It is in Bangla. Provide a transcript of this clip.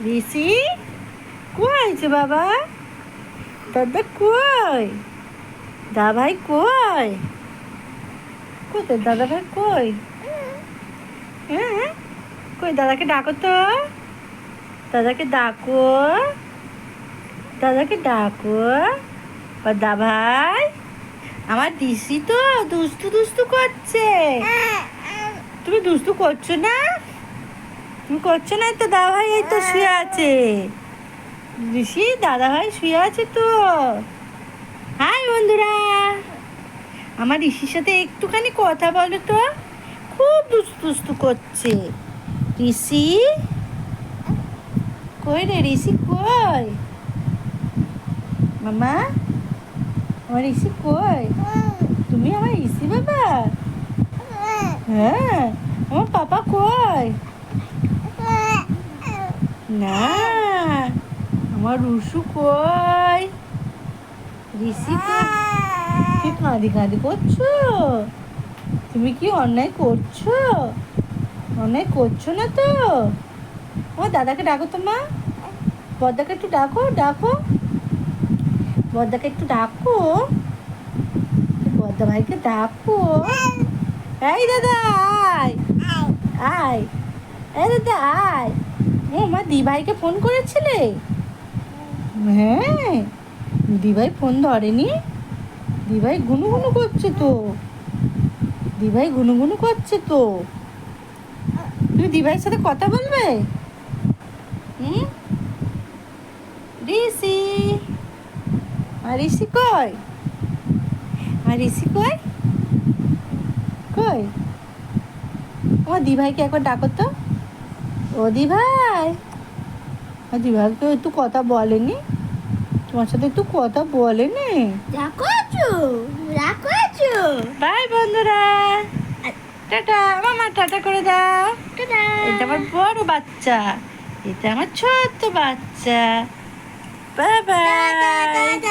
ঋষি কই আছে বাবা? দাদা কই? দা ভাই কই? কোথায় দাদা ভাই কই? হ্যাঁ, কই দাদাকে ডাকো তো। দাদাকে ডাকো, দাদাকে ডাকো। দা ভাই, আমার দিশি তো দুষ্টু দুষ্টু করছে। তুমি দুষ্টু করছো না? তুমি করছো না তো? দাদা ভাই এই তো শুয়ে আছে। ঋষি দাদা ভাই শুয়ে আছে তো। হাই বন্ধুরা, আমার ঋষির সাথে একটুখানি কথা বলো তো। খুব দুষ্টু দুষ্টু করছে। ঋষি কই রে? ঋষি কই? মামা, আমার ঋষি কই? তুমি আমার ঋষি বাবা? হ্যাঁ, আমার পাপা কই? না, আমার রুসু কই? ঋষি কই? কি কাঁদি কাঁদি করছো? তুমি কি অন্যায় করছো? অন্যায় করছো না তো? ও দাদাকে ডাকো তো মা। বদ্দাকে একটু ডাকো, ডাকো। বদ্দাকে একটু ডাকো। বদ্দা ভাইকে ডাকো। এই দাদা আয়, আয়। এই দাদা আয়। ও মা, দিভাইকে ফোন করেছিলে? হ্যাঁ, দিভাই ফোন ধরেনি। দিভাই গুনুগুনু করছে তো। দিভাই গুনুগুনু করছে তো। তুমি দিভাইয়ের সাথে কথা বলবে? হুম, ঋষি, আর ঋষি কই? আর ঋষি কই? কই? ও দিভাইকে একবার ডাকো তো। ও দিভাই, দিভাইকে একটু কথা বলেনি? তোমার সাথে একটু কথা বলেনি? বাই বন্ধুরা, টাটা। মামা টাটা করে দাও। এটা আমার বড় বাচ্চা, এটা আমার ছোট্ট বাচ্চা। Bye bye.